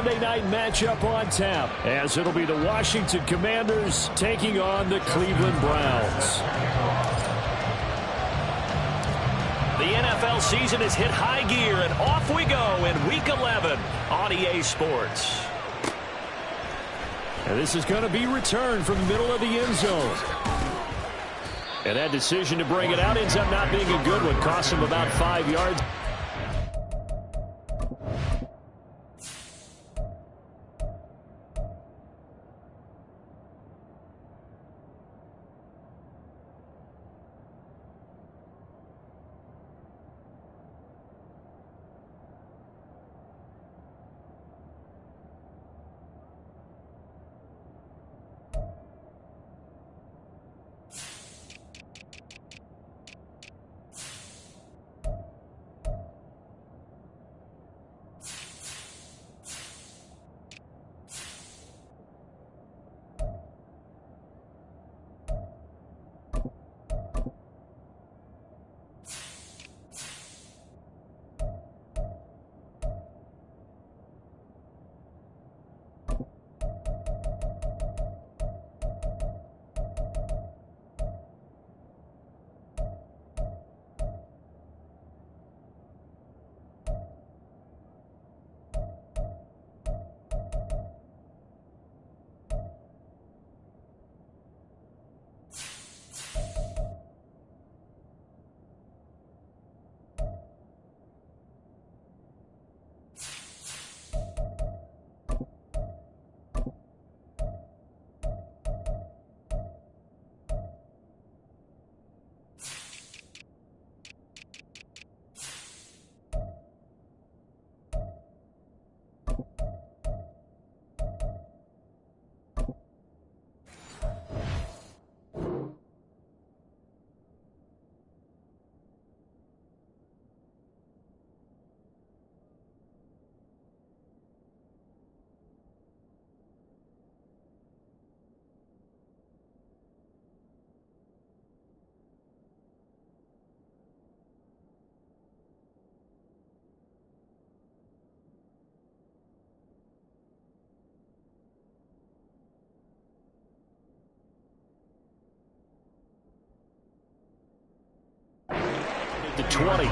Sunday night matchup on tap, as it'll be the Washington Commanders taking on the Cleveland Browns. The NFL season has hit high gear, and off we go in Week 11 on EA Sports. And this is going to be returned from the middle of the end zone. And that decision to bring it out ends up not being a good one. Cost him about 5 yards. The 20.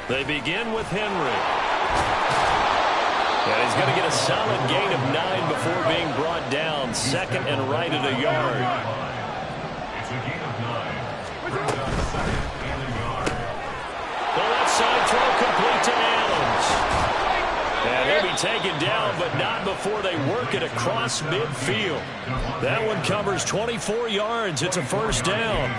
They begin with Henry. And he's going to get a solid gain of 9 before being brought down. Second and right at a yard. It's a gain of 9. Second and a yard. The left side throw complete to Adams. And he'll be taken down, but not before they work it across midfield. That one covers 24 yards. It's a first down.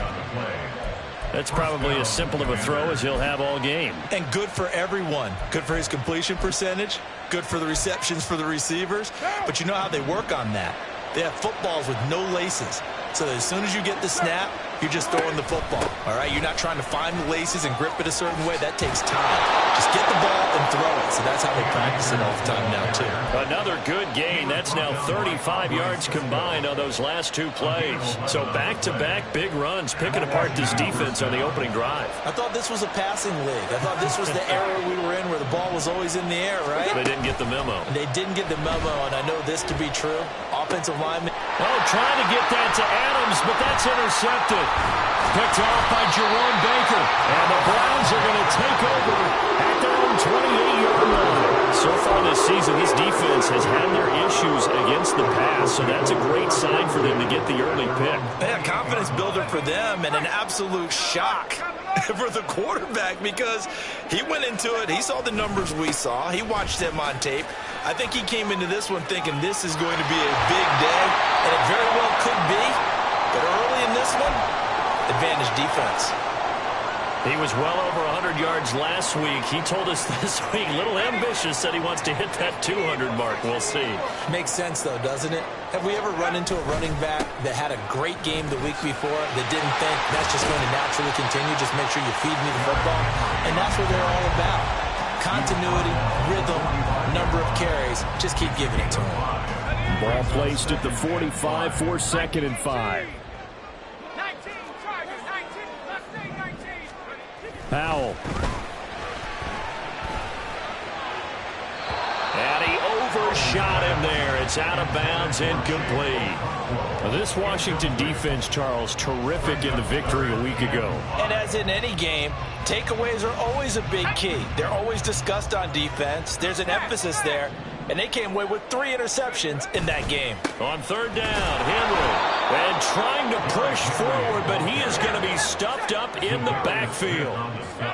That's probably as simple of a throw as he'll have all game. And good for everyone. Good for his completion percentage. Good for the receptions for the receivers. But you know how they work on that. They have footballs with no laces. So that as soon as you get the snap, you're just throwing the football. All right? You're not trying to find the laces and grip it a certain way. That takes time. Just get the ball and throw it. So that's how they practice it all the time now, too. Another good gain. That's now 35 yards combined on those last 2 plays. So back-to-back big runs, picking apart this defense on the opening drive. I thought this was a passing league. I thought this was the era we were in where the ball was always in the air, right? They didn't get the memo. They didn't get the memo, and I know this to be true. Offensive lineman. Oh, trying to get that to Adams, but that's intercepted. Picked off by Jerome Baker. And the Browns are going to take over at their own 28-yard line. So far this season, this defense has had their issues against the pass, so that's a great sign for them to get the early pick. Yeah, confidence builder for them and an absolute shock for the quarterback because he went into it. He saw the numbers we saw. He watched them on tape. I think he came into this one thinking this is going to be a big day, and it very well could be. But early in this one, advantage defense. He was well over 100 yards last week. He told us this week, a little ambitious, said he wants to hit that 200 mark. We'll see. Makes sense, though, doesn't it? Have we ever run into a running back that had a great game the week before that didn't think that's just going to naturally continue? Just make sure you feed me the football. And that's what they're all about. Continuity, rhythm, number of carries. Just keep giving it to them. Ball placed at the 45 for 2nd and 5. Powell. And he overshot him there. It's out of bounds, incomplete. Well, this Washington defense, Charles, terrific in the victory a week ago. And as in any game, takeaways are always a big key. They're always discussed on defense. There's an emphasis there. And they came away with 3 interceptions in that game. On 3rd down, Henry. And trying to push forward, but he is going to be stuffed up in the backfield.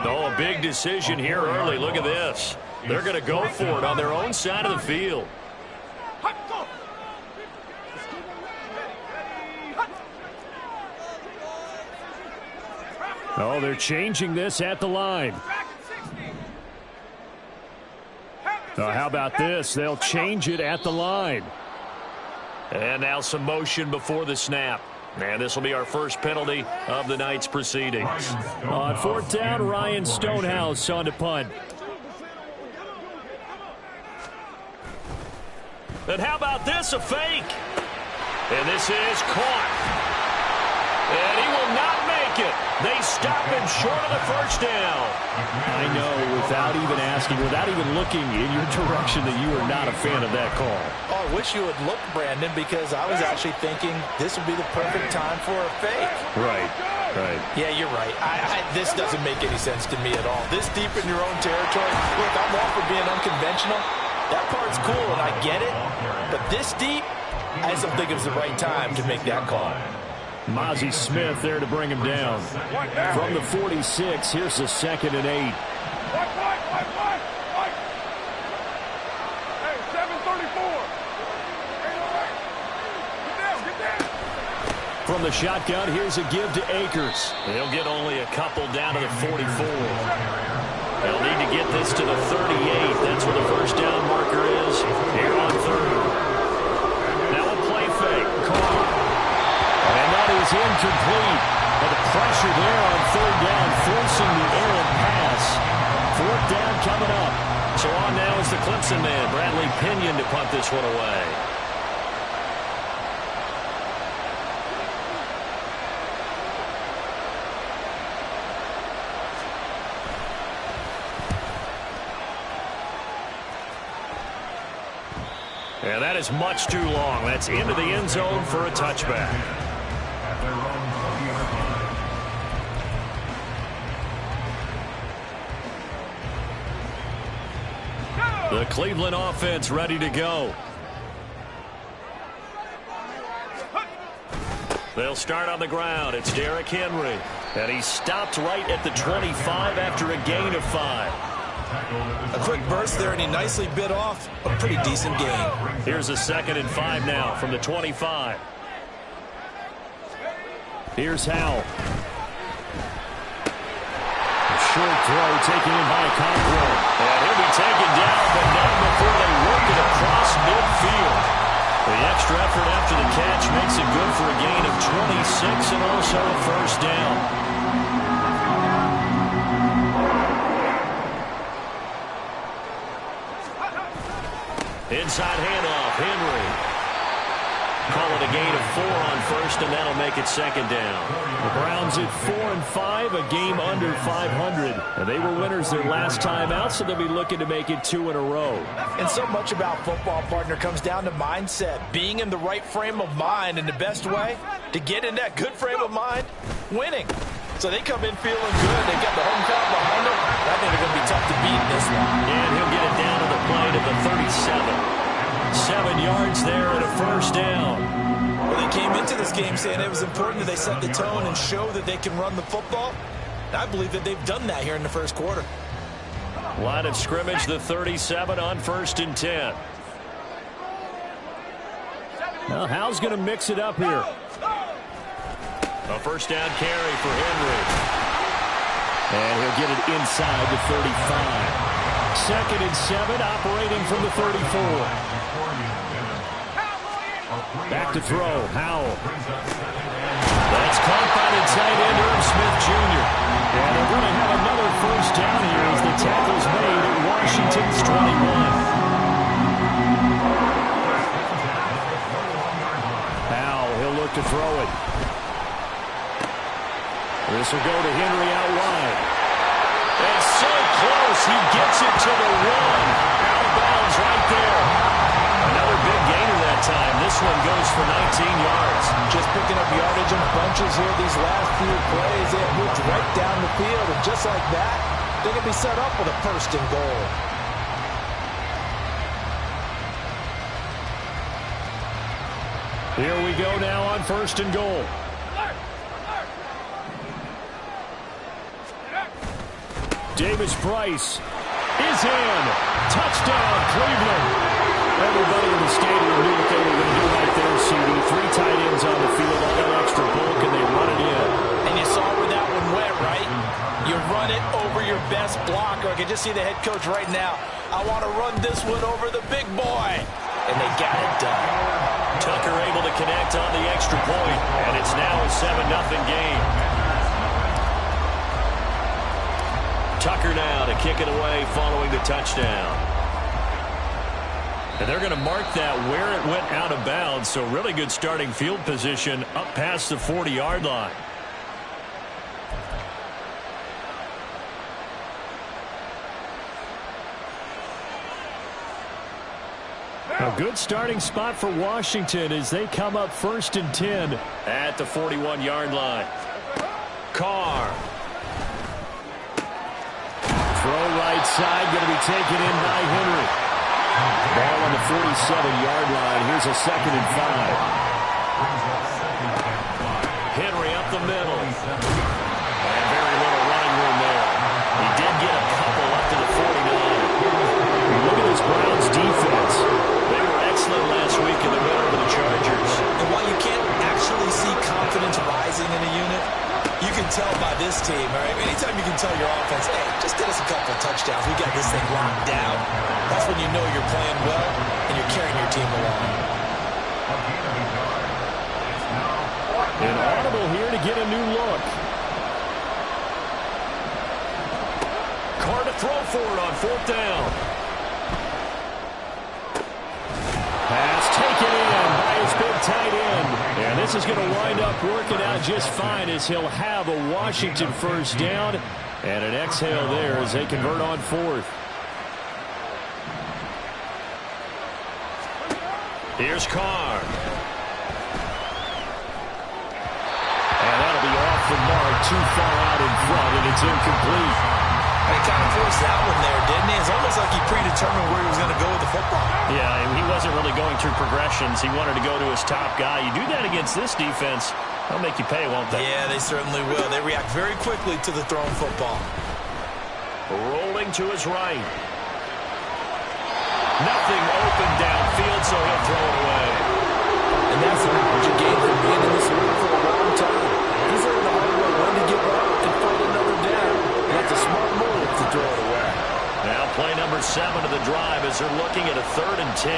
Oh, a big decision here early. Look at this. They're going to go for it on their own side of the field. Oh, they're changing this at the line. Oh, how about this? They'll change it at the line. And now some motion before the snap. And this will be our first penalty of the night's proceedings. On 4th down, Ryan Stonehouse on to punt. And how about this, a fake? And this is caught. And he will not make it. They stop him short of the 1st down. I know, without even asking, without even looking in your direction, that you are not a fan of that call. Oh, I wish you would look, Brandon, because I was actually thinking this would be the perfect time for a fake. Right. Yeah, you're right. This doesn't make any sense to me at all. This deep in your own territory, look, I'm all for being unconventional. That part's cool, and I get it. But this deep, I just don't think it was the right time to make that call. Mozzie Smith there to bring him down. From the 46, here's the 2nd and 8. From the shotgun, here's a give to Akers. He'll get only a couple down to the 44. They'll need to get this to the 38. That's where the 1st down marker is here on 3rd. Now a play fake. Caught. And that is incomplete. But the pressure there on 3rd down, forcing the errant pass. 4th down coming up. So on now is the Clemson man, Bradley Pinion, to punt this one away. And that is much too long. That's into the end zone for a touchback. The Cleveland offense ready to go. They'll start on the ground. It's Derrick Henry. And he stopped right at the 25 after a gain of 5. A quick burst there, and he nicely bit off a pretty decent gain. Here's a 2nd and 5 now from the 25. Here's Howell. A short throw taken in by Conklin. And he'll be taken down, but not before they work it across midfield. The extra effort after the catch makes it good for a gain of 26 and also a 1st down. Inside handoff, Henry. Call it a gain of 4 on 1st, and that'll make it 2nd down. The Browns at 4-5, a game under 500. And they were winners their last time out, so they'll be looking to make it 2 in a row. And so much about football, partner, comes down to mindset. Being in the right frame of mind, and the best way to get in that good frame of mind, winning. So they come in feeling good. They got the home crowd behind them. I think they're going to be tough to beat in this one. And he'll get it down to the plate at the 37. 7 yards there and a 1st down. Well, they came into this game saying it was important that they set the tone and show that they can run the football. I believe that they've done that here in the 1st quarter. Line of scrimmage, the 37 on 1st and 10. Well, Howell's going to mix it up here. A 1st down carry for Henry. And he'll get it inside the 35. 2nd and 7, operating from the 34. Back to throw, Howell. That's caught by the tight end, Irv Smith Jr. And they're going to have another first down here as the tackle's made at Washington's 21. Howell, he'll look to throw it. This will go to Henry out wide. And so close, he gets it to the 1. Out of bounds right there. Another big gainer that time. This one goes for 19 yards. Just picking up yardage in bunches here these last few plays. They have moved right down the field, and just like that, they're going to be set up with a 1st and goal. Here we go now on 1st and goal. Davis Price is in. Touchdown, Cleveland. Everybody in the stadium knew what they were going to do right there, CD. 3 tight ends on the field, all that extra bulk, and they run it in. And you saw where that one went, right? You run it over your best blocker. I can just see the head coach right now. I want to run this one over the big boy. And they got it done. Tucker able to connect on the extra point, and it's now a 7-0 game. Tucker now to kick it away following the touchdown. And they're going to mark that where it went out of bounds, so really good starting field position up past the 40-yard line. A good starting spot for Washington as they come up 1st and 10 at the 41-yard line. Carr. Throw right side, going to be taken in by Henry. Ball on the 47-yard line. Here's a 2nd and 5. Henry up the middle. And very little running room there. He did get a couple up to the 49. Look at this Browns defense. They were excellent last week in the win over the Chargers. And while you can't actually see confidence rising in a unit, you can tell by this team, all right? Anytime you can tell your offense, hey, just get us a couple of touchdowns. We got this thing locked down. That's when you know you're playing well and you're carrying your team along. An audible here to get a new look. Carr to throw for it on 4th down. Pass taken in by his big tight end. And this is going to wind up working out just fine as he'll have a Washington first down. And an exhale there as they convert on 4th. Here's Carr. And that'll be off the mark, too far out in front, and it's incomplete. He kind of forced that one there, didn't he? It's almost like he predetermined where he was going to go with the football. Yeah, he wasn't really going through progressions. He wanted to go to his top guy. You do that against this defense, they'll make you pay, won't they? Yeah, they certainly will. They react very quickly to the thrown football. Rolling to his right. Nothing open downfield, so he'll throw it away. And that's what you gain from being in this league for a long time. He's learned the hard way when to give up and find another down. That's a smart move to throw it away. Now play number 7 of the drive as they're looking at a 3rd and 10.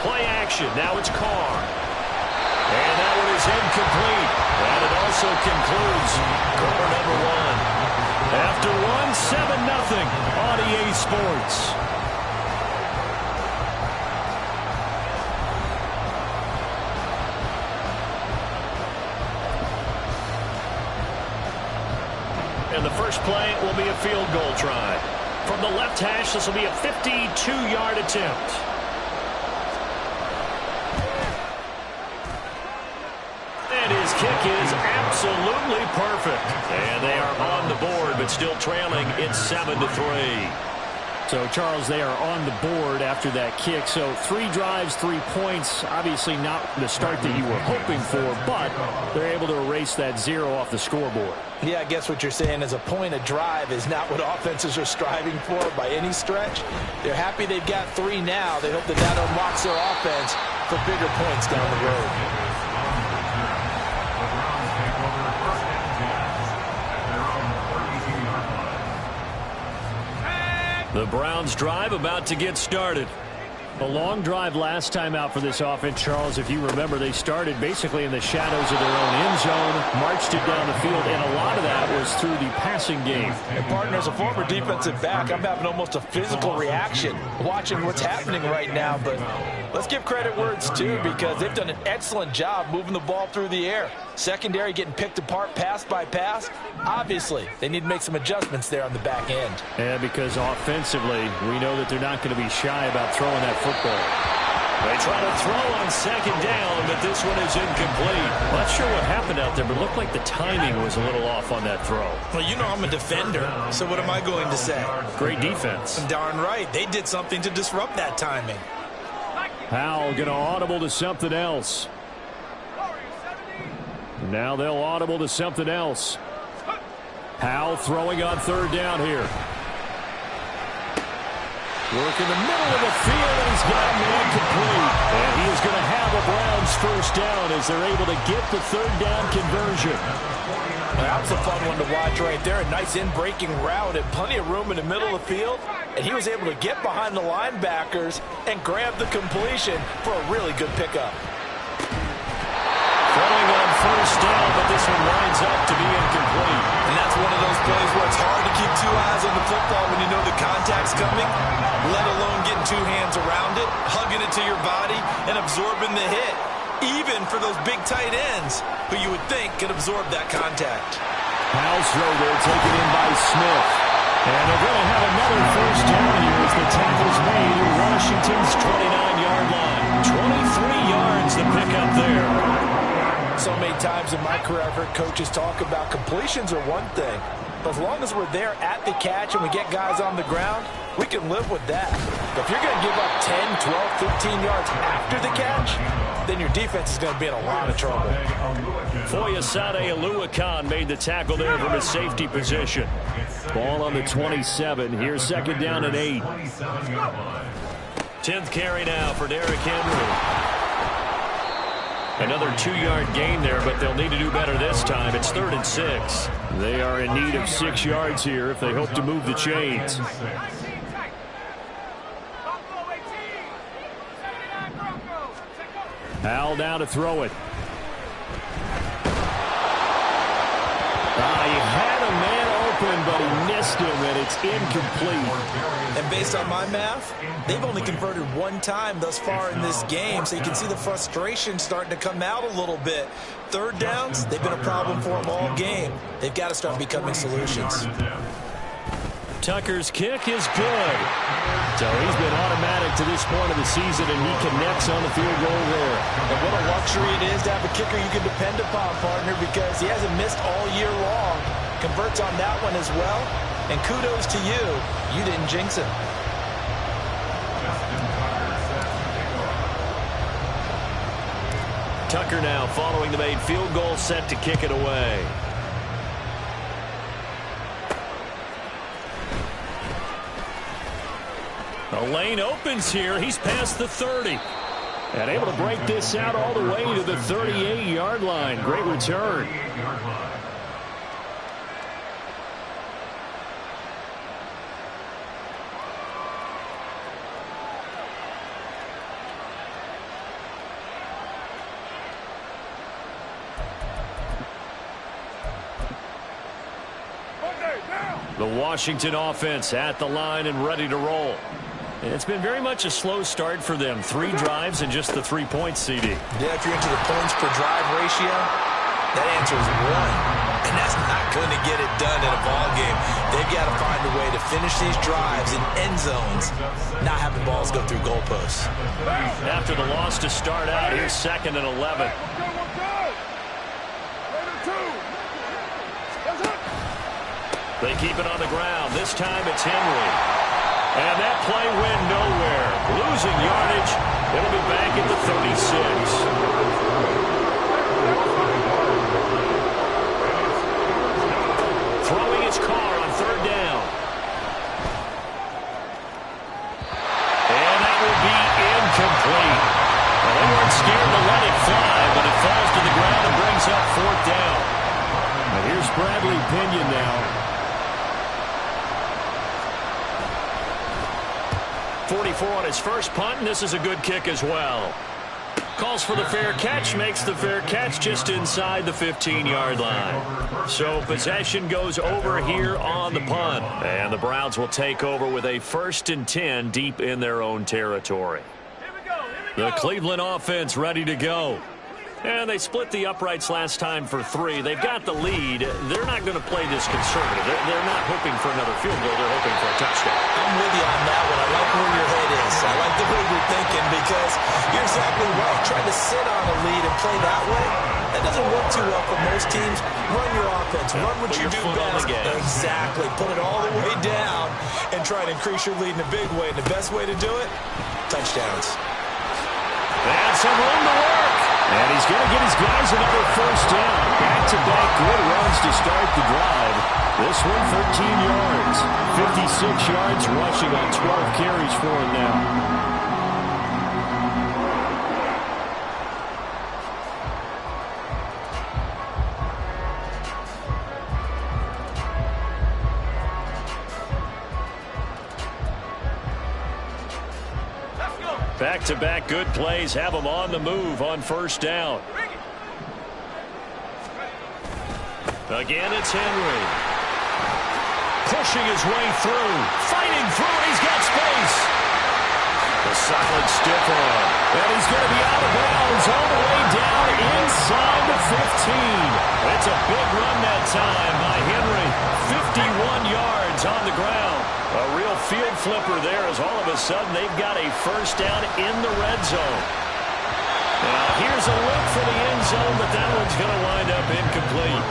Play action. Now it's Carr. And that one is incomplete. And it also concludes quarter number 1. After one, 7-0 on EA Sports. And the first play will be a field goal try. From the left hash, this will be a 52-yard attempt. And his kick is absolutely perfect. And they are on the board, but still trailing. It's 7-3. So, Charles, they are on the board after that kick. So 3 drives, 3 points. Obviously not the start that you were hoping for, but they're able to erase that 0 off the scoreboard. Yeah, I guess what you're saying is a point a drive is not what offenses are striving for by any stretch. They're happy they've got 3 now. They hope that that unlocks their offense for bigger points down the road. The Browns drive about to get started. A long drive last time out for this offense, Charles. If you remember, they started basically in the shadows of their own end zone, marched it down the field, and a lot of that was through the passing game. And, partner, as a former defensive back, I'm having almost a physical reaction watching what's happening right now. But let's give credit where it's due, because they've done an excellent job moving the ball through the air. Secondary getting picked apart pass by pass. Obviously, they need to make some adjustments there on the back end. Yeah, because offensively, we know that they're not going to be shy about throwing that football. They try to throw on 2nd down, but this one is incomplete. Not sure what happened out there, but it looked like the timing was a little off on that throw. Well, you know I'm a defender, so what am I going to say? Great defense. Darn right. They did something to disrupt that timing. Howell going to audible to something else. Now they'll audible to something else. Howell throwing on 3rd down here. Work in the middle of the field, and he's got him incomplete. And he is going to have a Browns 1st down as they're able to get the 3rd down conversion. That was a fun one to watch right there. A nice in-breaking route and plenty of room in the middle of the field. And he was able to get behind the linebackers and grab the completion for a really good pickup. Throwing on 1st down, but this one winds up to be incomplete. And that's one of those plays where it's hard to keep 2 eyes on the football when you know the contact's coming, let alone getting 2 hands around it, hugging it to your body, and absorbing the hit, even for those big tight ends who you would think could absorb that contact. Howell's throw there taken in by Smith. And they're going to have another 1st down here as the tackle's made at Washington's 29-yard line. 23 yards to pick up there. So many times in my career I've heard coaches talk about completions are one thing, but as long as we're there at the catch and we get guys on the ground, we can live with that. But if you're going to give up 10, 12, 15 yards after the catch, then your defense is going to be in a lot of trouble. Foyesade Oluwakan made the tackle there from his safety position. Ball on the 27. Here's 2nd down and 8. 10th carry now for Derrick Henry. Another 2-yard gain there, but they'll need to do better this time. It's 3rd and 6. They are in need of 6 yards here if they hope to move the chains. Howell down to throw it. He had a man open, but he missed him, and it's incomplete. And based on my math, they've only converted 1 time thus far in this game, so you can see the frustration starting to come out a little bit. 3rd downs, they've been a problem for them all game. They've got to start becoming solutions. Tucker's kick is good. So he's been automatic to this point of the season, and he connects on the field goal there. And what a luxury it is to have a kicker you can depend upon, partner, because he hasn't missed all year long. Converts on that one as well. And kudos to you. You didn't jinx him. Tucker now following the made field goal, set to kick it away. The lane opens here. He's past the 30. And able to break this out all the way to the 38-yard line. Great return. The Washington offense at the line and ready to roll. It's been very much a slow start for them. 3 drives and just the 3 points, CD. Yeah, if you're into the points per drive ratio, that answer is 1. And that's not going to get it done in a ball game. They've got to find a way to finish these drives in end zones, not having balls go through goalposts. After the loss to start out, here's 2nd and 11. They keep it on the ground. This time it's Henry. And that play went nowhere. Losing yardage. It'll be back at the 36. Throwing his car on third down. And that will be incomplete. Well, they weren't scared to let it fly, but it falls to the ground and brings up fourth down. And here's Bradley Pinion now. 44 on his first punt, and this is a good kick as well. Calls for the fair catch, makes the fair catch just inside the 15-yard line. So possession goes over here on the punt. And the Browns will take over with a 1st and 10 deep in their own territory. The Cleveland offense ready to go. And they split the uprights last time for 3. They've got the lead. They're not going to play this conservative. They're not hoping for another field goal. They're hoping for a touchdown. I'm with you on that one. I like where your head is. I like the way you're thinking because you're exactly right. Trying to sit on a lead and play that way, that doesn't work too well for most teams. Run your offense. Run what you do best. Exactly. Put it all the way down and try to increase your lead in a big way. And the best way to do it, touchdowns. That's some room to work. And he's going to get his guys another first down. Back-to-back good runs to start the drive. This one, 13 yards. 56 yards rushing on 12 carries for him now. Back-to-back good plays have them on the move on first down. Again, it's Henry. Pushing his way through. Fighting through, and he's got space. A solid stiff arm. And he's going to be out of bounds all the way down inside the 15. That's a big run that time by Henry. 51 yards on the ground. A real field flipper there as all of a sudden they've got a first down in the red zone. Now here's a look for the end zone, but that one's going to wind up incomplete.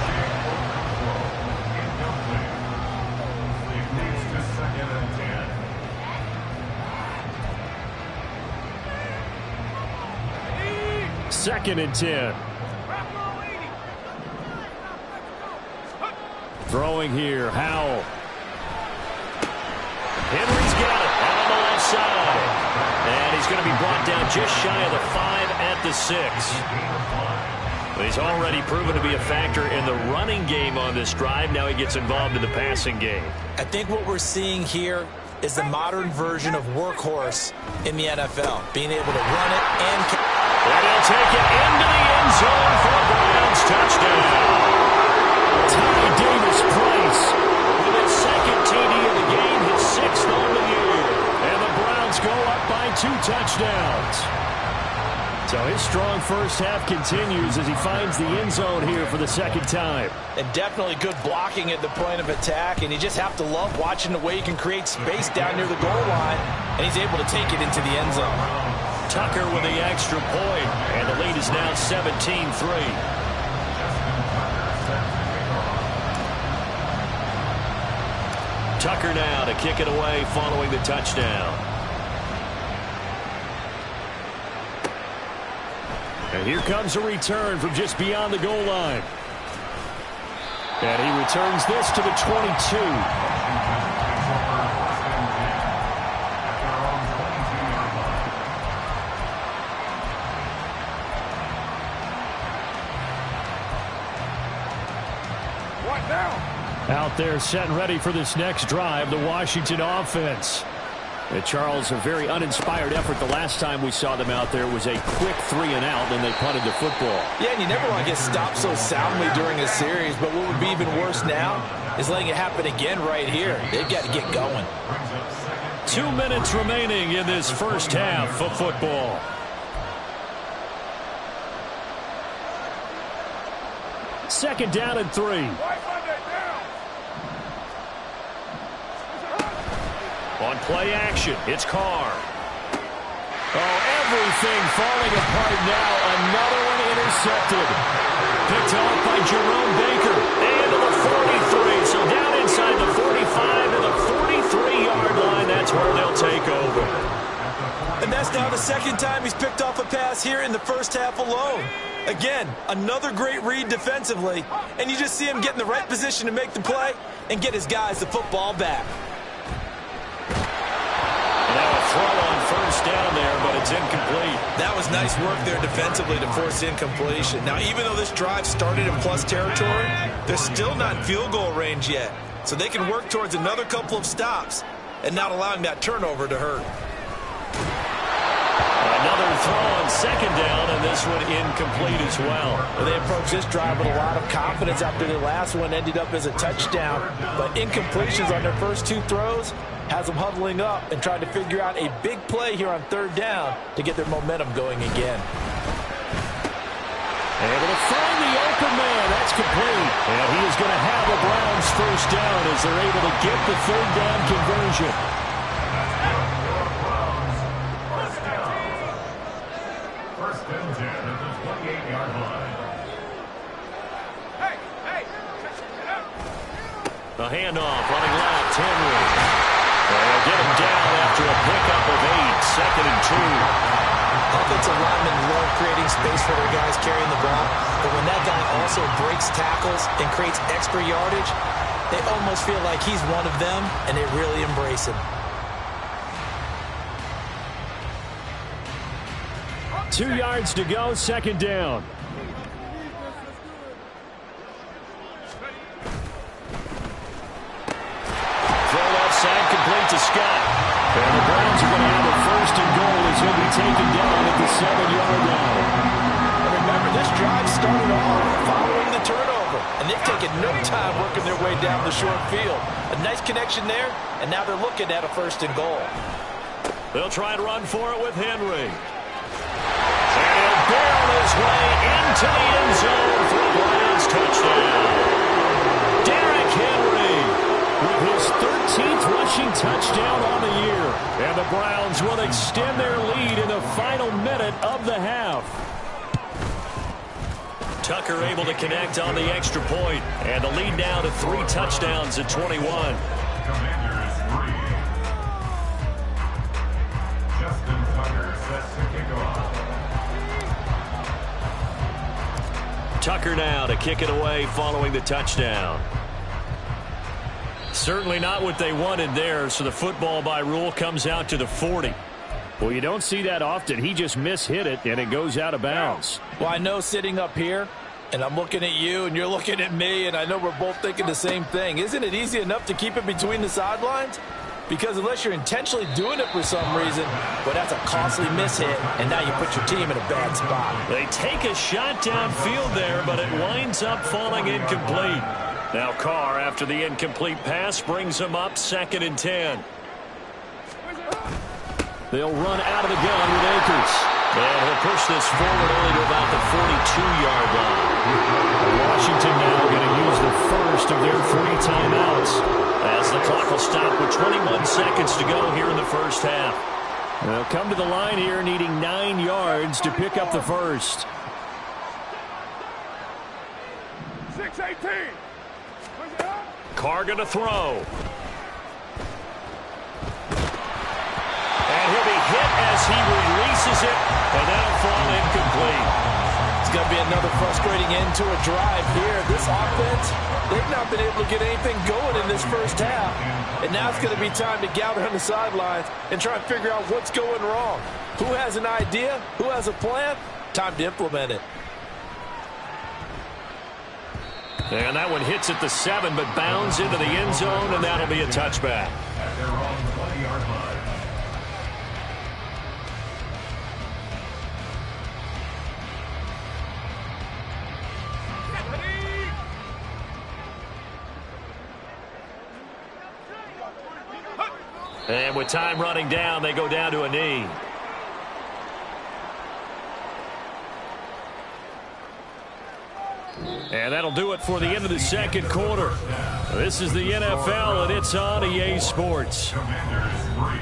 Second and 10. Throwing here, Howell. Henry's got it out on the left side. And he's going to be brought down just shy of the 5 at the 6. He's already proven to be a factor in the running game on this drive. Now he gets involved in the passing game. I think what we're seeing here is the modern version of workhorse in the NFL. Being able to run it and he'll take it into the end zone for a Browns touchdown. Ty Davis-Price with his second TD of the game, his 6th on the year. And the Browns go up by 2 touchdowns. So his strong first half continues as he finds the end zone here for the second time. And definitely good blocking at the point of attack, and you just have to love watching the way he can create space down near the goal line, and he's able to take it into the end zone. Tucker with the extra point, and the lead is now 17-3. Tucker now to kick it away following the touchdown. And here comes a return from just beyond the goal line. And he returns this to the 22. Out there set and ready for this next drive, the Washington offense. Charles, a very uninspired effort. The last time we saw them out there was a quick 3 and out, and they punted the football. Yeah, and you never want to get stopped so soundly during a series, but what would be even worse now is letting it happen again right here. They've got to get going. 2 minutes remaining in this first half of football. Second down and 3. On play action, it's Carr. Oh, everything falling apart now. Another one intercepted. Picked off by Jerome Baker. Into the 43. So down inside the 45 to the 43-yard line. That's where they'll that's now the second time he's picked off a pass here in the first half alone. Again, another great read defensively, and you just see him get in the right position to make the play and get his guys the football back. Now a throw on first down there, but it's incomplete. That was nice work there defensively to force incompletion. Now, even though this drive started in plus territory, they're still not in field goal range yet. So they can work towards another couple of stops and not allowing that turnover to hurt. Another throw on second down, and this one incomplete as well. They approached this drive with a lot of confidence after the last one ended up as a touchdown. But incompletions on their first two throws has them huddling up and trying to figure out a big play here on third down to get their momentum going again. Able to find the open man. That's complete. And he is going to have the Browns first down as they're able to get the third down conversion. First and 10 at the 28-yard line. The handoff running left, Henry. They'll get him down after a pickup of 8, second and 2. Offensive linemen love creating space for their guys carrying the ball, but when that guy also breaks tackles and creates extra yardage, they almost feel like he's one of them, and they really embrace him. 2 yards to go, second down. Throw left side, complete to Scott. And the Browns are going to have a first and goal as he'll be taken down at the 7-yard line. And remember, this drive started off following the turnover, and they've taken no time working their way down the short field. A nice connection there, and now they're looking at a first and goal. They'll try and run for it with Henry. And he'll barrel his way into the end zone for a Browns touchdown. Derrick Henry with his 13th rushing touchdown on the year. And the Browns will extend their lead in the final minute of the half. Tucker able to connect on the extra point, and the lead now to 3 touchdowns at 21. Commanders 3. Justin Tucker sets the kickoff. Tucker now to kick it away following the touchdown. Certainly not what they wanted there, so the football by rule comes out to the 40. Well, you don't see that often. He just mishit it, and it goes out of bounds. Well, I know sitting up here, and I'm looking at you, and you're looking at me, and I know we're both thinking the same thing. Isn't it easy enough to keep it between the sidelines? Because unless you're intentionally doing it for some reason, well, that's a costly mishit, and now you put your team in a bad spot. They take a shot downfield there, but it winds up falling incomplete. Now Carr, after the incomplete pass, brings him up 2nd and 10. They'll run out of the gun with Akers. And he'll push this forward only to about the 42-yard line. Washington now going to use the first of their 3 timeouts as the clock will stop with 21 seconds to go here in the first half. They'll come to the line here needing 9 yards to pick up the first. 6-18. Carr going to throw. And he'll be hit as he releases it, and that'll fall incomplete. It's going to be another frustrating end to a drive here. This offense, they've not been able to get anything going in this first half. And now it's going to be time to gather on the sidelines and try and figure out what's going wrong. Who has an idea? Who has a plan? Time to implement it. And that one hits at the 7, but bounds into the end zone, and that'll be a touchback. At their own 20-yard line. And with time running down, they go down to a knee. And that'll do it for the end of the second quarter. This is the NFL, and it's on EA Sports. Commanders 3.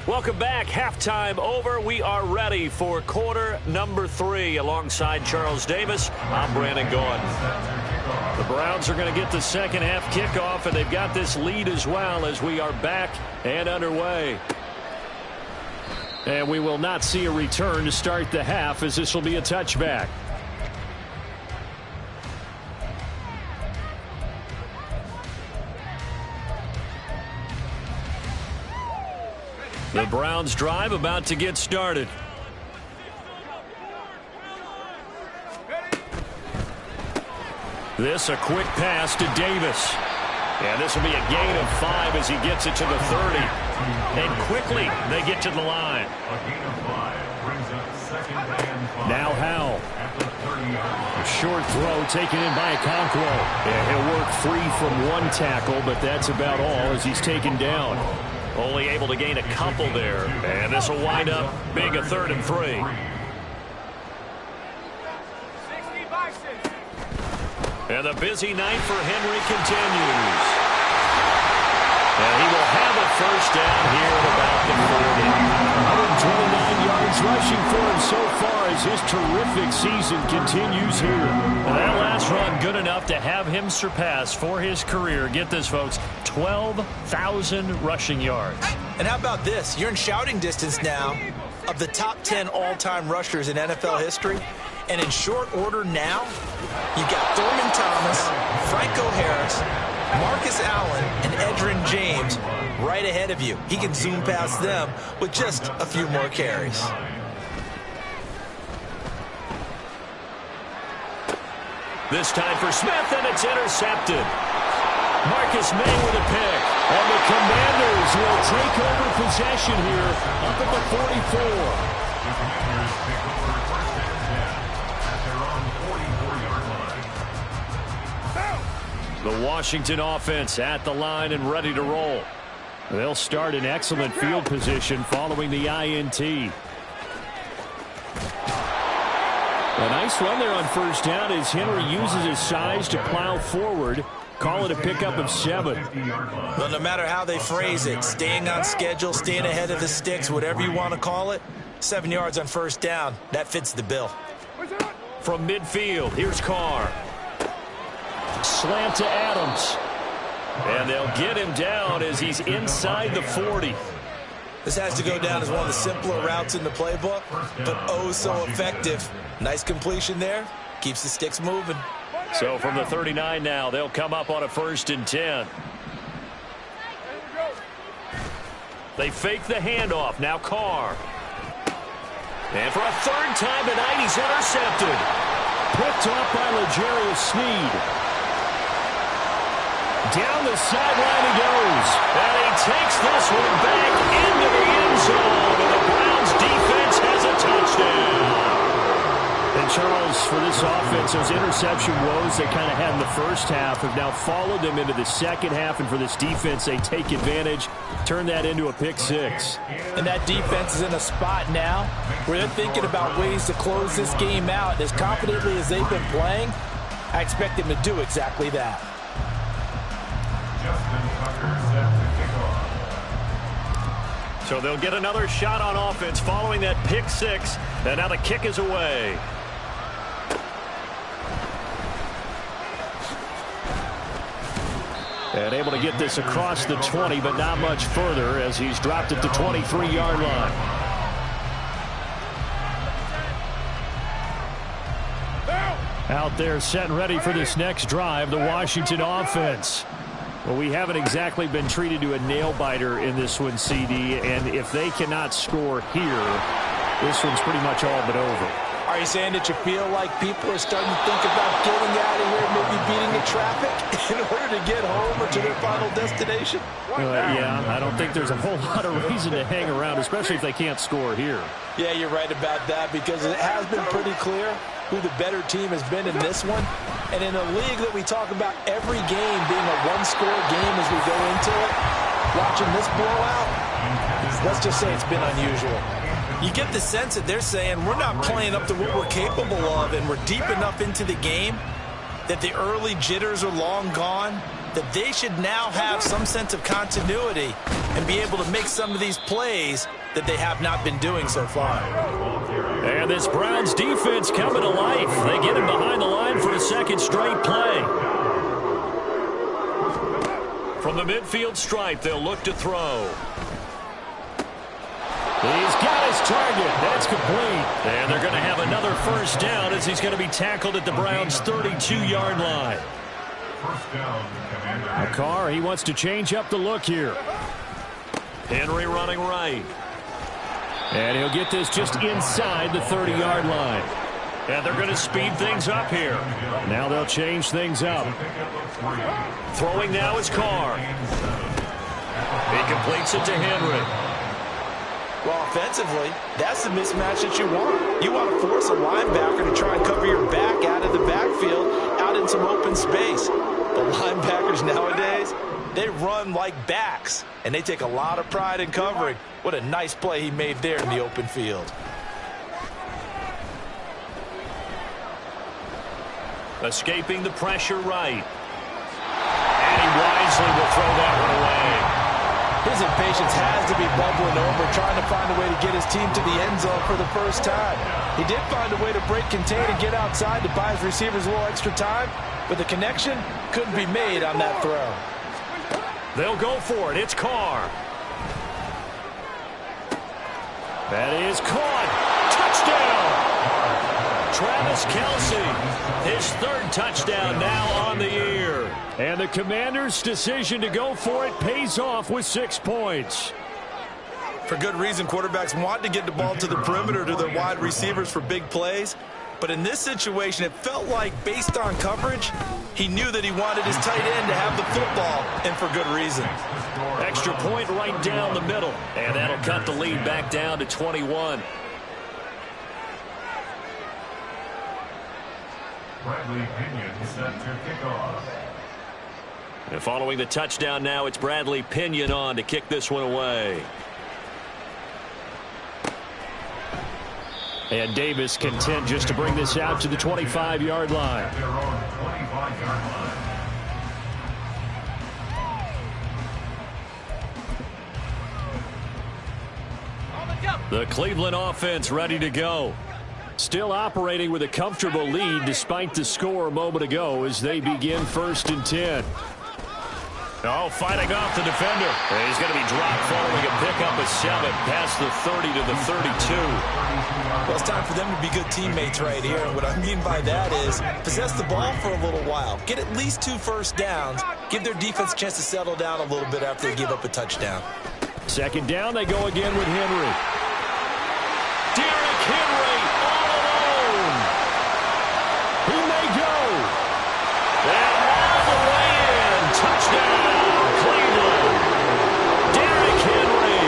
Welcome back. Halftime over. We are ready for quarter number 3. Alongside Charles Davis, I'm Brandon Gaudin. The Browns are going to get the second half kickoff, and they've got this lead as well as we are back and underway. And we will not see a return to start the half, as this will be a touchback. The Browns drive about to get started. This a quick pass to Davis. And this will be a gain of 5 as he gets it to the 30. And quickly they get to the line. A gain of 5 brings up 2nd and 5. Now Howell. At the 30-yard line. Short throw taken in by Okonkwo. And he'll work free from one tackle, but that's about all as he's taken down. Only able to gain a couple there. And this will wind up being a 3rd and 3. And the busy night for Henry continues. And he will have a first down here at about the 40. 129 yards rushing for him so far as his terrific season continues here. And that last run good enough to have him surpass for his career, get this folks, 12,000 rushing yards. And how about this? You're in shouting distance now of the top 10 all-time rushers in NFL history. And in short order now, you got Thurman Thomas, Franco Harris, Marcus Allen, and Edgerrin James right ahead of you. He can zoom past them with just a few more carries. This time for Smith, and it's intercepted. Marcus May with a pick. And the Commanders will take over possession here up at the 44. The Commanders pick over 1st and 10 at their own 44-yard line. The Washington offense at the line and ready to roll. They'll start in excellent field position following the INT. A nice run there on first down as Henry uses his size to plow forward. Call it a pickup of 7. Well, no matter how they phrase it, staying on schedule, staying ahead of the sticks, whatever you want to call it, 7 yards on first down, that fits the bill. From midfield, here's Carr. Slant to Adams. And they'll get him down as he's inside the 40. This has to go down as one of the simpler routes in the playbook, but oh so effective. Nice completion there. Keeps the sticks moving. So from the 39 now, they'll come up on a 1st and 10. They fake the handoff. Now Carr. And for a 3rd time tonight, he's intercepted. Picked off by L'Jarius Sneed. Down the sideline he goes. And he takes this one back into the end zone. And the Browns defense has a touchdown. And Charles, for this offense, those interception woes they kind of had in the first half have now followed them into the second half. And for this defense, they take advantage, turn that into a pick 6. And that defense is in a spot now where they're thinking about ways to close this game out. And as confidently as they've been playing, I expect them to do exactly that. Justin Tucker set to kick off. So they'll get another shot on offense following that pick 6. And now the kick is away. And able to get this across the 20, but not much further as he's dropped at the 23-yard line. Out there set and ready for this next drive, the Washington offense. Well, we haven't exactly been treated to a nail-biter in this one, CD, and if they cannot score here, this one's pretty much all but over. Are you saying that you feel like people are starting to think about getting out of here, maybe beating the traffic in order to get home or to their final destination? Yeah, I don't think there's a whole lot of reason to hang around, especially if they can't score here. Yeah, you're right about that because it has been pretty clear who the better team has been in this one. And in a league that we talk about every game being a one-score game as we go into it, watching this blowout, let's just say it's been unusual. You get the sense that they're saying we're not playing up to what we're capable of, and we're deep enough into the game that the early jitters are long gone. that they should now have some sense of continuity and be able to make some of these plays that they have not been doing so far. And this Browns defense coming to life. They get him behind the line for a second straight play. From the midfield stripe, they'll look to throw. He's got his target. That's complete. And they're going to have another first down as he's going to be tackled at the Browns' 32-yard line. First down, Commander. Carr, he wants to change up the look here. Henry running right. And he'll get this just inside the 30-yard line. And they're going to speed things up here. Now they'll change things up. Throwing now is Carr. He completes it to Henry. Well, offensively, that's the mismatch that you want. You want to force a linebacker to try and cover your back out of the backfield, out in some open space. But linebackers nowadays, they run like backs, and they take a lot of pride in covering. What a nice play he made there in the open field. Escaping the pressure right. And he wisely will throw that one away. His impatience has to be bubbling over, trying to find a way to get his team to the end zone for the first time. He did find a way to break contain and get outside to buy his receivers a little extra time, but the connection couldn't be made on that throw. They'll go for it. It's Carr. That is caught. Touchdown! Travis Kelce, his third touchdown now on the year. And the Commanders' decision to go for it pays off with 6 points. For good reason, quarterbacks want to get the ball to the perimeter to their wide receivers for big plays. But in this situation, it felt like, based on coverage, he knew that he wanted his tight end to have the football, and for good reason. Extra point right down the middle. And that'll cut the lead back down to 21. Bradley Pinion set to kick off. And following the touchdown now, it's Bradley Pinion on to kick this one away. And Davis content just to bring this out to the 25-yard line. At their own 25-yard line. The Cleveland offense ready to go. Still operating with a comfortable lead despite the score a moment ago as they begin 1st and 10. Oh, fighting off the defender. And he's going to be dropped following a pickup of 7 past the 30 to the 32. Well, it's time for them to be good teammates right here. And what I mean by that is possess the ball for a little while. Get at least 2 first downs. Give their defense a chance to settle down a little bit after they give up a touchdown. 2nd down, they go again with Henry. Derrick Henry all alone. He may go. And all the way in. Touchdown, Cleveland. Derrick Henry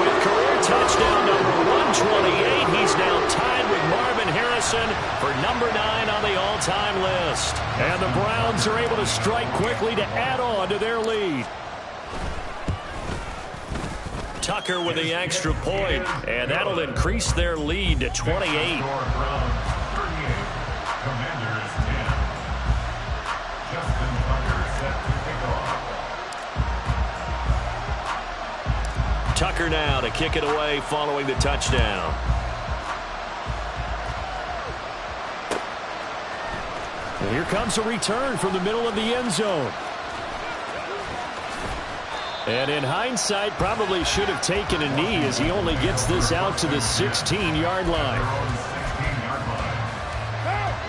with career touchdown number 128. He's now tied with Marvin Harrison for number 9 on the all-time list. And the Browns are able to strike quickly to add on to their lead. Tucker with the extra point, and that'll increase their lead to 28. Browns 38. Commanders 10. Justin Tucker set to kick off. Tucker now to kick it away following the touchdown. And here comes a return from the middle of the end zone. And in hindsight, probably should have taken a knee as he only gets this out to the 16-yard line.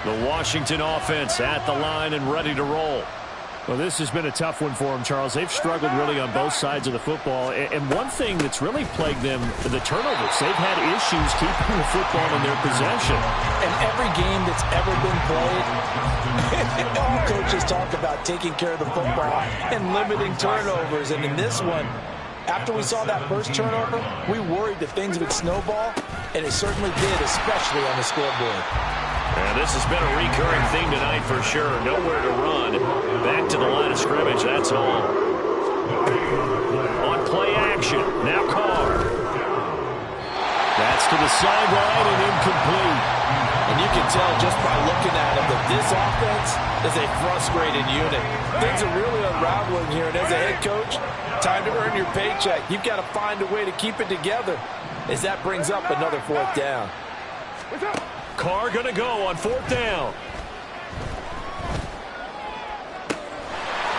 The Washington offense at the line and ready to roll. Well, this has been a tough one for them, Charles. They've struggled really on both sides of the football. And one thing that's really plagued them, the turnovers. They've had issues keeping the football in their possession. And every game that's ever been played, all coaches talk about taking care of the football and limiting turnovers. And in this one, after we saw that first turnover, we worried that things would snowball, and it certainly did, especially on the scoreboard. And this has been a recurring theme tonight for sure. Nowhere to run. Back to the line of scrimmage, that's all. On play action, now Carr. That's to the sideline and incomplete. And you can tell just by looking at him that this offense is a frustrated unit. Things are really unraveling here, and as a head coach, time to earn your paycheck. You've got to find a way to keep it together as that brings up another 4th down. Carr going to go on 4th down.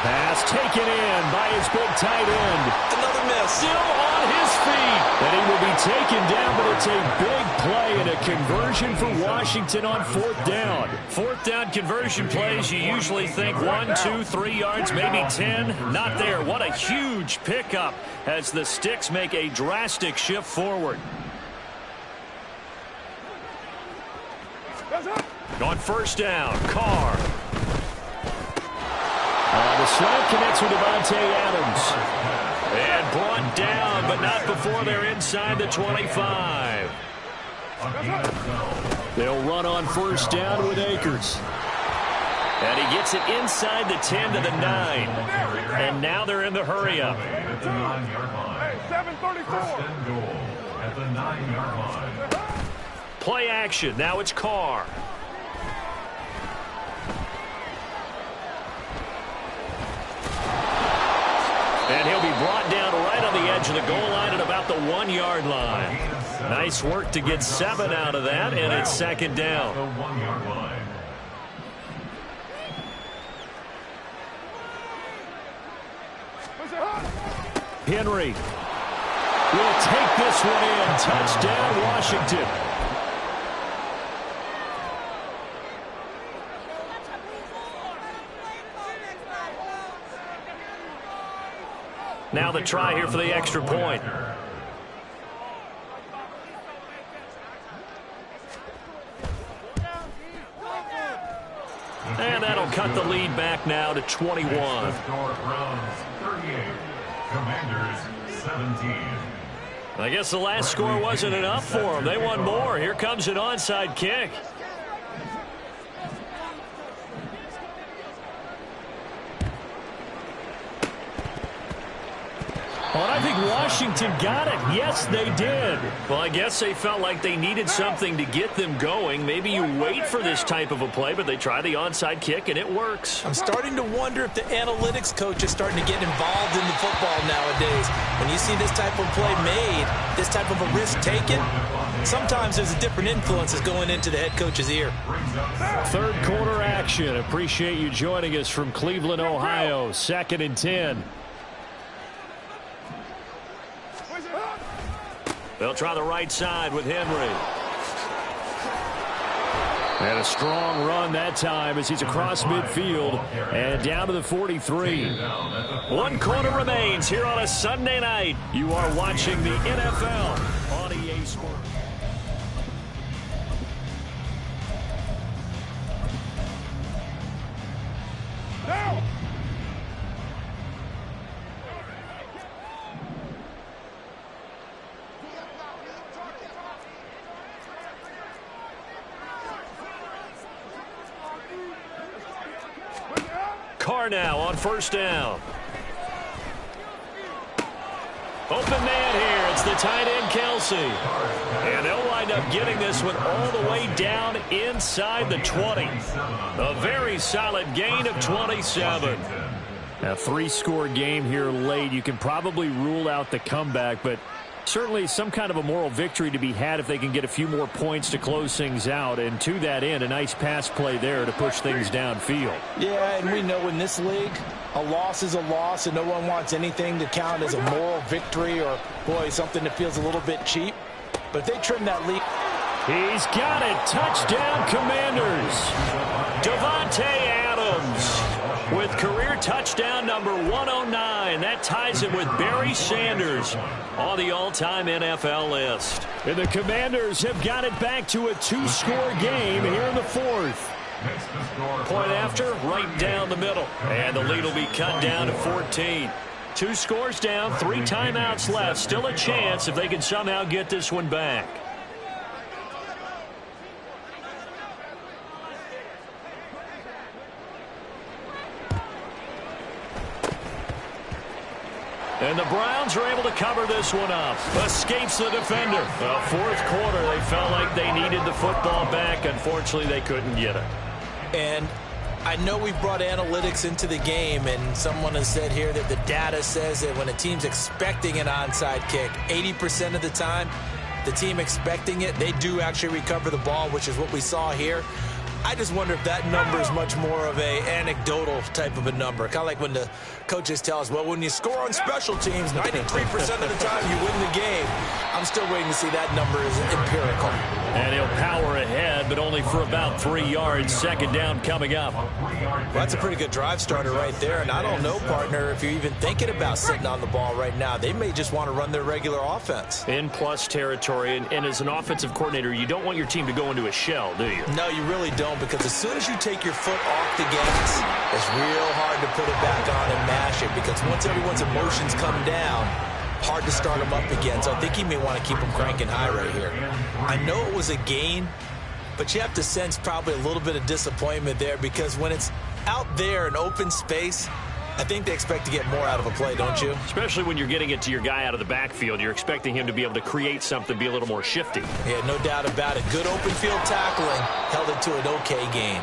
Pass taken in by his big tight end. Another miss. Still on his feet. And he will be taken down, but it's a big play and a conversion for Washington on 4th down. 4th down conversion plays, you usually think 1, 2, 3 yards, maybe 10. Not there. What a huge pickup as the Sticks make a drastic shift forward. On 1st down, Carr. The slant connects with Davante Adams. And brought down, but not before they're inside the 25. They'll run on 1st down with Akers. And he gets it inside the 10 to the 9. And now they're in the hurry-up. At the 9-yard line. 7:34. Goal at the 9-yard line. Play action. Now it's Carr. And he'll be brought down right on the edge of the goal line at about the 1-yard line. Nice work to get 7 out of that, and it's 2nd down. The 1-yard line. Henry will take this one in. Touchdown, Washington. Now the try here for the extra point. And that'll cut the lead back now to 21. Browns 38, Commanders 17. I guess the last score wasn't enough for them. They won more. Here comes an onside kick. Well, I think Washington got it. Yes, they did. Well, I guess they felt like they needed something to get them going. Maybe you wait for this type of a play, but they try the onside kick, and it works. I'm starting to wonder if the analytics coach is starting to get involved in the football nowadays. When you see this type of play made, this type of a risk taken, sometimes there's a different influences going into the head coach's ear. 3rd quarter action. Appreciate you joining us from Cleveland, Ohio. 2nd and 10. They'll try the right side with Henry. And a strong run that time as he's across midfield and down to the 43. 1 quarter remains here on a Sunday night. You are watching the NFL on EA Sports. Carr now on 1st down. Open man here. It's the tight end, Kelsey. And they'll wind up getting this one all the way down inside the 20. A very solid gain of 27. A 3-score game here late. You can probably rule out the comeback, but certainly some kind of a moral victory to be had if they can get a few more points to close things out. And to that end, a nice pass play there to push things downfield. Yeah, and we know in this league, a loss is a loss, and no one wants anything to count as a moral victory or, boy, something that feels a little bit cheap. But they trim that lead. He's got it. Touchdown, Commanders. Davante Adams with career touchdown number 109. That ties him with Barry Sanders on the all-time NFL list. And the Commanders have got it back to a 2-score game here in the 4th. Point after, right down the middle. And the lead will be cut down to 14. 2 scores down, 3 timeouts left. Still a chance if they can somehow get this one back. And the Browns are able to cover this one up. Escapes the defender. Fourth quarter, they felt like they needed the football back. Unfortunately, they couldn't get it. And I know we've brought analytics into the game, and someone has said here that the data says that when a team's expecting an onside kick, 80% of the time, the team expecting it, they do actually recover the ball, which is what we saw here. I just wonder if that number is much more of a anecdotal type of a number. Kind of like when the coaches tell us, well, when you score on special teams, 93% of the time you win the game. I'm still waiting to see that number is empirical. And he'll power ahead, but only for about 3 yards. Second down coming up. Well, that's a pretty good drive starter right there. And I don't know, partner, if you're even thinking about sitting on the ball right now. They may just want to run their regular offense. In plus territory, and as an offensive coordinator, you don't want your team to go into a shell, do you? No, you really don't, because as soon as you take your foot off the gas, it's real hard to put it back on and mash it, because once everyone's emotions come down, hard to start them up again. So I think he may want to keep them cranking high right here. I know it was a gain, but you have to sense probably a little bit of disappointment there, because when it's out there in open space, I think they expect to get more out of a play, don't you? Especially when you're getting it to your guy out of the backfield. You're expecting him to be able to create something, be a little more shifty. Yeah, no doubt about it. Good open field tackling. Held it to an okay gain.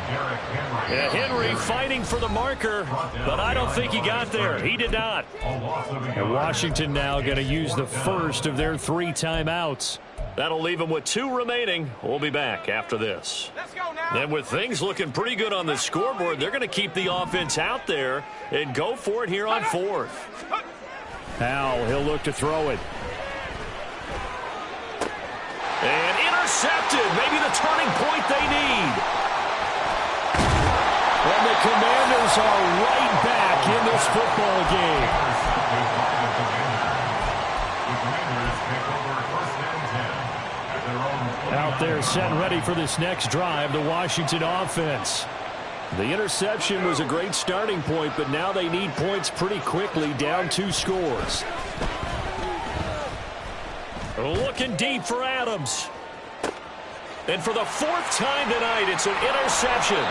Yeah, Henry fighting for the marker, but I don't think he got there. He did not. And Washington now going to use the first of their 3 timeouts. That'll leave them with 2 remaining. We'll be back after this. And with things looking pretty good on the scoreboard, they're going to keep the offense out there and go for it here on 4th. Howell, he'll look to throw it. And intercepted. Maybe the turning point they need. And the Commanders are right back in this football game. Out there set and ready for this next drive, the Washington offense. The interception was a great starting point, but now they need points pretty quickly, down 2 scores. Looking deep for Adams. And for the 4th time tonight, it's an interception.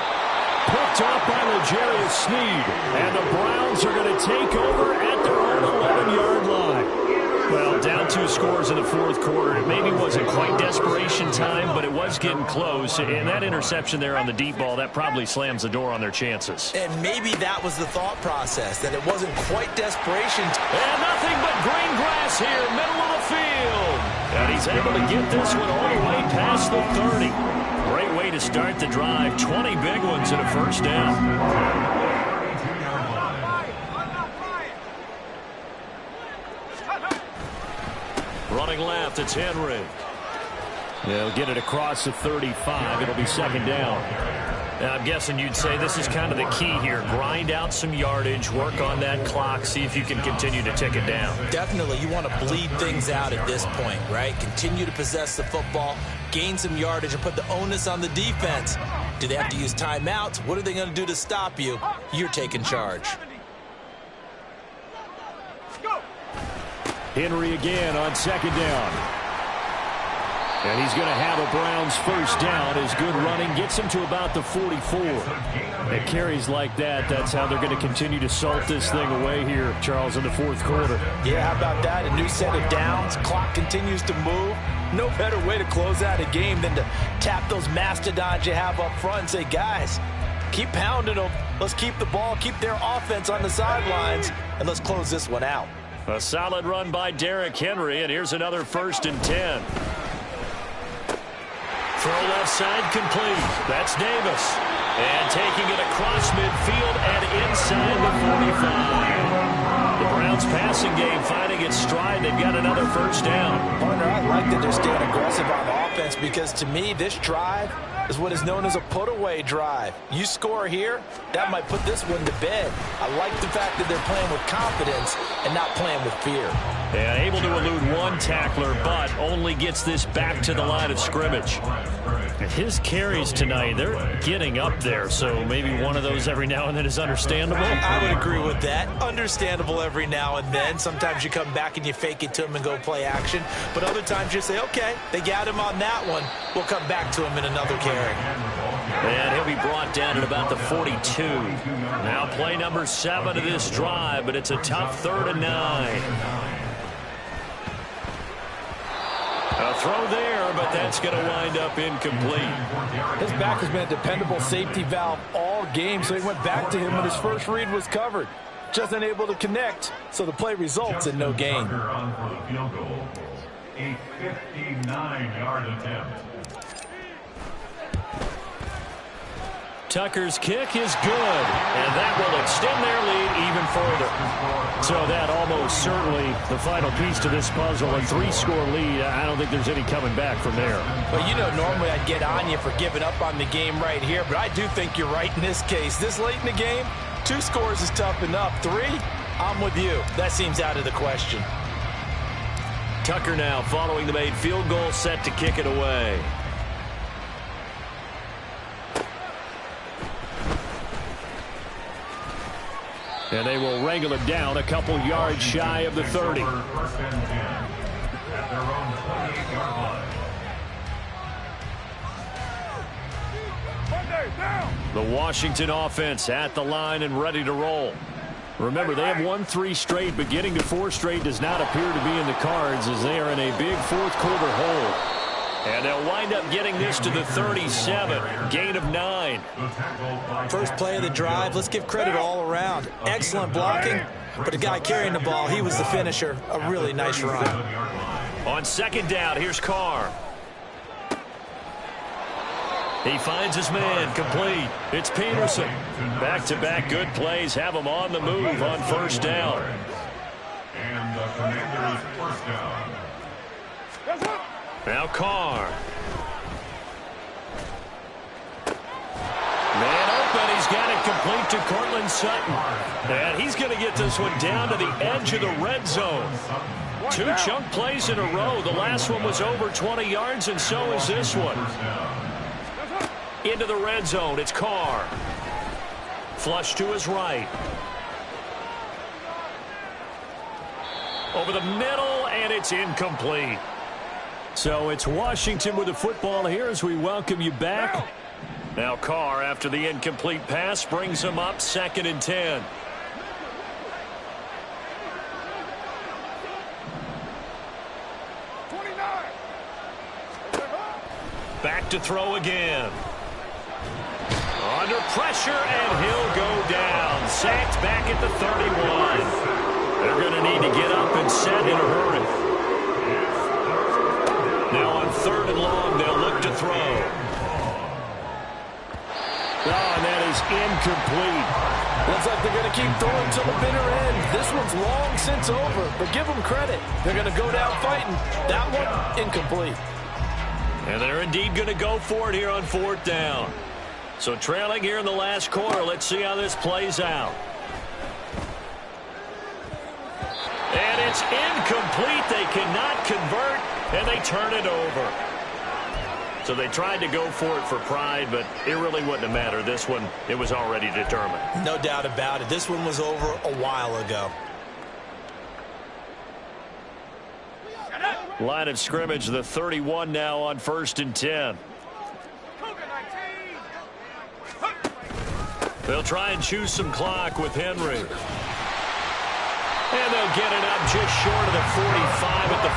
Picked up by L'Jarius Sneed. And the Browns are going to take over at their own 11-yard line. Well, down 2 scores in the 4th quarter. It maybe wasn't quite desperation time, but it was getting close. And that interception there on the deep ball, that probably slams the door on their chances. And maybe that was the thought process, that it wasn't quite desperation. And nothing but green grass here, middle of the field. And he's able to get this one all the way past the 30. Great way to start the drive. 20 big ones and a first down. Running left, it's Henry. They'll get it across the 35. It'll be second down. Now, I'm guessing you'd say this is kind of the key here. Grind out some yardage, work on that clock, see if you can continue to tick it down. Definitely. You want to bleed things out at this point, right? Continue to possess the football, gain some yardage, and put the onus on the defense. Do they have to use timeouts? What are they going to do to stop you? You're taking charge. Henry again on second down. And he's going to have a Browns first down. His good running gets him to about the 44. At carries like that, that's how they're going to continue to salt this thing away here, Charles, in the 4th quarter. Yeah, how about that? A new set of downs. Clock continues to move. No better way to close out a game than to tap those mastodons you have up front and say, guys, keep pounding them. Let's keep the ball, keep their offense on the sidelines, and let's close this one out. A solid run by Derrick Henry, and here's another 1st and 10. Throw left side complete. That's Davis. And taking it across midfield and inside the 45. The Browns passing game finding its stride. They've got another first down. Partner, I like that they're staying aggressive on offense, because to me, this drive is what is known as a put-away drive. You score here, that might put this one to bed. I like the fact that they're playing with confidence and not playing with fear. And able to elude one tackler, but only gets this back to the line of scrimmage. His carries tonight, they're getting up there, so maybe one of those every now and then is understandable. I would agree with that. Understandable every now and then. Sometimes you come back and you fake it to him and go play action. But other times you say, okay, they got him on that one. We'll come back to him in another carry. And he'll be brought down at about the 42. Now play number 7 of this drive, but it's a tough 3rd and 9. A throw there, but that's going to wind up incomplete. His back has been a dependable safety valve all game, so he went back to him when his first read was covered. Just unable to connect, so the play results in no gain. A 59-yard attempt. Tucker's kick is good, and that will extend their lead even further. So that almost certainly the final piece to this puzzle, a 3-score lead. I don't think there's any coming back from there. Well, you know, normally I'd get on you for giving up on the game right here, but I do think you're right in this case. This late in the game, 2 scores is tough enough. 3, I'm with you. That seems out of the question. Tucker now following the made field goal, set to kick it away. And they will wrangle it down a couple yards shy of the 30. First and 10 at their own 28-yard line. The Washington offense at the line and ready to roll. Remember, they have won 3 straight, but getting to 4 straight does not appear to be in the cards as they are in a big 4th quarter hole. And they'll wind up getting this to the 37. Gain of 9. First play of the drive, let's give credit all around. Excellent blocking, but the guy carrying the ball, he was the finisher. A really nice run. On 2nd down, here's Carr. He finds his man, complete. It's Peterson. Back-to-back good plays have him on the move on 1st down. And the Commanders' 1st down. Now Carr. Man open, he's got it complete to Cortland Sutton. And he's going to get this one down to the edge of the red zone. 2 chunk plays in a row. The last one was over 20 yards, and so is this one. Into the red zone, it's Carr. Flush to his right. Over the middle, and it's incomplete. So it's Washington with the football here as we welcome you back. Now Carr, after the incomplete pass, brings him up 2nd and 10. Back to throw again. Under pressure, and he'll go down. Sacked back at the 31. They're going to need to get up and set in a hurry. Now on 3rd and long, they'll look to throw. Oh, and that is incomplete. Looks like they're going to keep throwing till the bitter end. This one's long since over, but give them credit. They're going to go down fighting. That one, incomplete. And they're indeed going to go for it here on 4th down. So trailing here in the last quarter, let's see how this plays out. And it's incomplete. They cannot convert, and they turn it over. So they tried to go for it for pride, but it really wouldn't have mattered. This one, it was already determined. No doubt about it. This one was over a while ago. Line of scrimmage, the 31 now on 1st and 10. They'll try and choose some clock with Henry. And they'll get it up just short of the 45 at the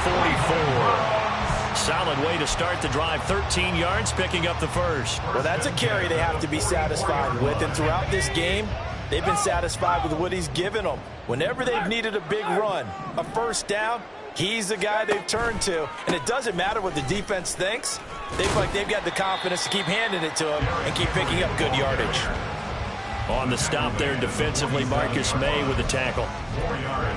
44. Solid way to start the drive. 13 yards, picking up the first. Well, that's a carry they have to be satisfied with. And throughout this game, they've been satisfied with what he's given them. Whenever they've needed a big run, a 1st down, he's the guy they've turned to. And it doesn't matter what the defense thinks. They feel like they've got the confidence to keep handing it to him and keep picking up good yardage. On the stop there defensively, Marcus May with the tackle.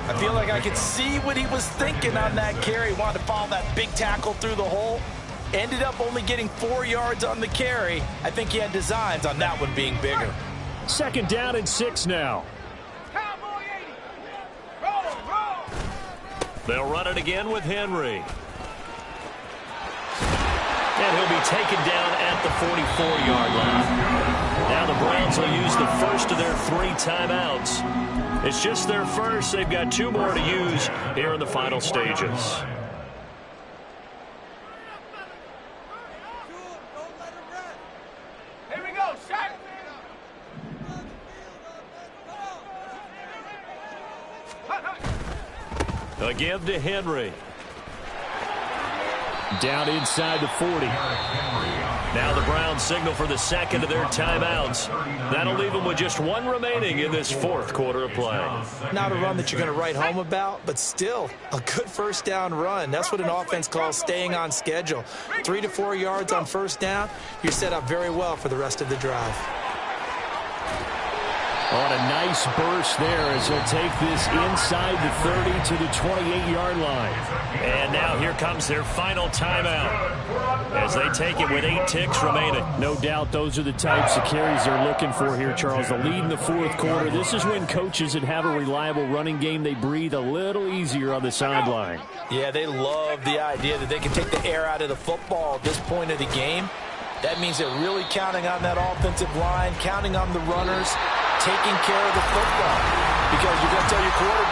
I feel like I could see what he was thinking on that carry. Wanted to follow that big tackle through the hole. Ended up only getting 4 yards on the carry. I think he had designs on that one being bigger. 2nd down and 6 now. They'll run it again with Henry. And he'll be taken down at the 44-yard line. Now the Browns will use the first of their 3 timeouts. It's just their first. They've got 2 more to use here in the final stages. Here we go. A give to Henry. Down inside the 40. Now the Browns signal for the second of their timeouts. That'll leave them with just one remaining in this fourth quarter of play. Not a run that you're going to write home about, but still a good first down run. That's what an offense calls staying on schedule. 3 to 4 yards on first down, you're set up very well for the rest of the drive. On a nice burst there as he'll take this inside the 30 to the 28-yard line. And now here comes their final timeout as they take it with 8 ticks remaining. No doubt those are the types of carries they're looking for here, Charles. The lead in the fourth quarter. This is when coaches that have a reliable running game, they breathe a little easier on the sideline. Yeah, they love the idea that they can take the air out of the football at this point of the game. That means they're really counting on that offensive line, counting on the runners, taking care of the football. Because you're going to tell your quarterback,